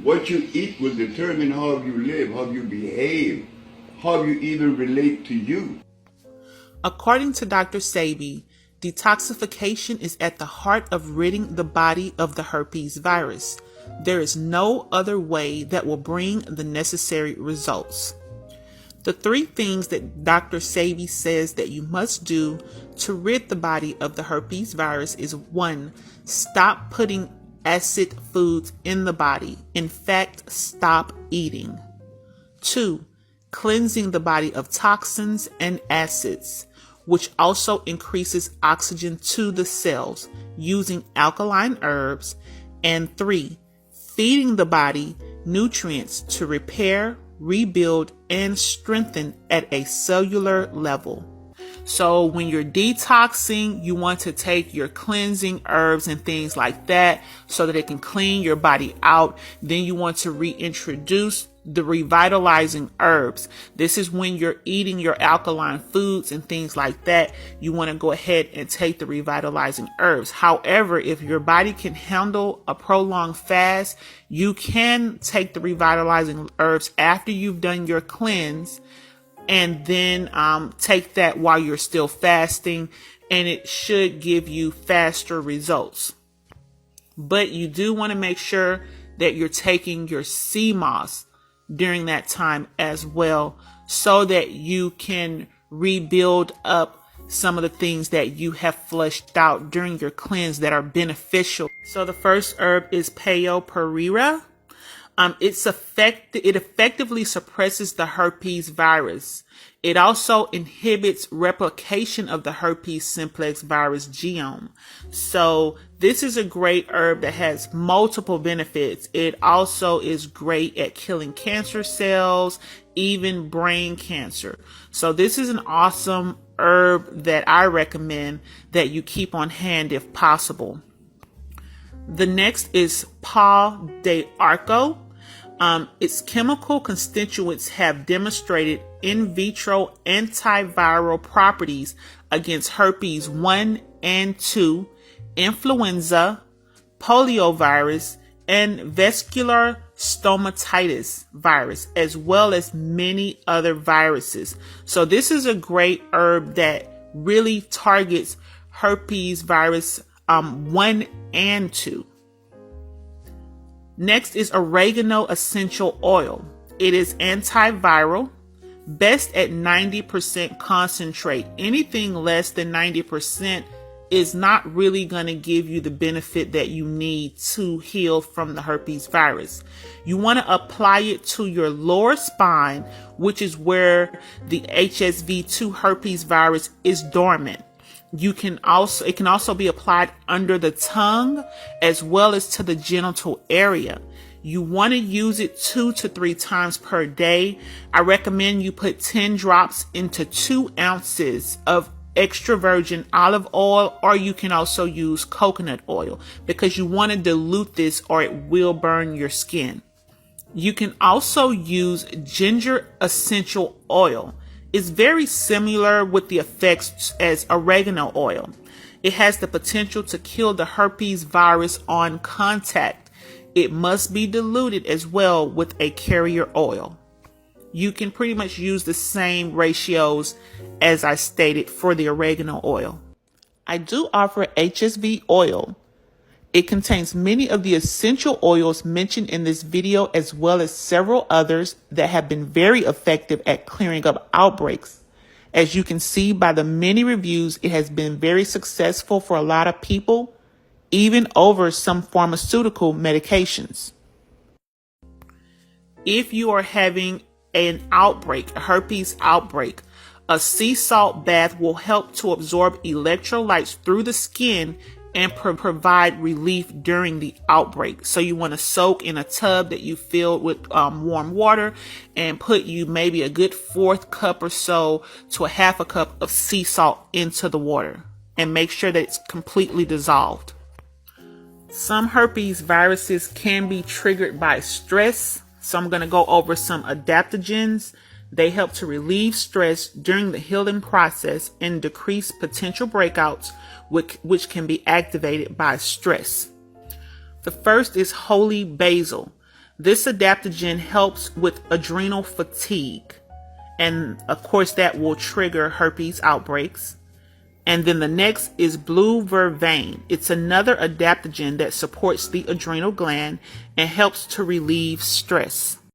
What you eat will determine how you live, how you behave, how you even relate to you. According to Dr. Sabi, detoxification is at the heart of ridding the body of the herpes virus. There is no other way that will bring the necessary results. The 3 things that Dr. Sabi says that you must do to rid the body of the herpes virus is 1. Stop putting acid foods in the body. In fact, stop eating. 2. Cleansing the body of toxins and acids, which also increases oxygen to the cells using alkaline herbs. And 3. Feeding the body nutrients to repair, rebuild, and strengthen at a cellular level. So when you're detoxing, you want to take your cleansing herbs and things like that so that it can clean your body out. Then you want to reintroduce the revitalizing herbs. This is when you're eating your alkaline foods and things like that. You want to go ahead and take the revitalizing herbs. However, if your body can handle a prolonged fast, you can take the revitalizing herbs after you've done your cleanse, and then take that while you're still fasting, and it should give you faster results. But you do want to make sure that you're taking your sea moss during that time as well, so that you can rebuild up some of the things that you have flushed out during your cleanse that are beneficial. So the first herb is Peo Pereira. It effectively suppresses the herpes virus. It also inhibits replication of the herpes simplex virus genome. So this is a great herb that has multiple benefits. It also is great at killing cancer cells, even brain cancer. So this is an awesome herb that I recommend that you keep on hand if possible. The next is Pau de Arco. Its chemical constituents have demonstrated in vitro antiviral properties against herpes 1 and 2, influenza, poliovirus, and vascular stomatitis virus, as well as many other viruses. So this is a great herb that really targets herpes virus 1 and 2. Next is oregano essential oil. It is antiviral, best at 90% concentrate. Anything less than 90% is not really going to give you the benefit that you need to heal from the herpes virus. You want to apply it to your lower spine, which is where the HSV2 herpes virus is dormant. It can also be applied under the tongue as well as to the genital area. You want to use it 2 to 3 times per day. I recommend you put 10 drops into 2 ounces of extra virgin olive oil, or you can also use coconut oil, because you want to dilute this or it will burn your skin. You can also use ginger essential oil. It's very similar with the effects as oregano oil. It has the potential to kill the herpes virus on contact. It must be diluted as well with a carrier oil. You can pretty much use the same ratios as I stated for the oregano oil. I do offer HSV oil. It contains many of the essential oils mentioned in this video, as well as several others that have been very effective at clearing up outbreaks. As you can see by the many reviews, it has been very successful for a lot of people, even over some pharmaceutical medications. If you are having an outbreak, a herpes outbreak, a sea salt bath will help to absorb electrolytes through the skin and provide relief during the outbreak. So you want to soak in a tub that you filled with warm water, and put you maybe a good 1/4 cup or so to a 1/2 cup of sea salt into the water, and make sure that it's completely dissolved. Some herpes viruses can be triggered by stress, so I'm going to go over some adaptogens. They help to relieve stress during the healing process and decrease potential breakouts, which can be activated by stress. The first is holy basil. This adaptogen helps with adrenal fatigue. And of course, that will trigger herpes outbreaks. And then the next is blue vervain. It's another adaptogen that supports the adrenal gland and helps to relieve stress.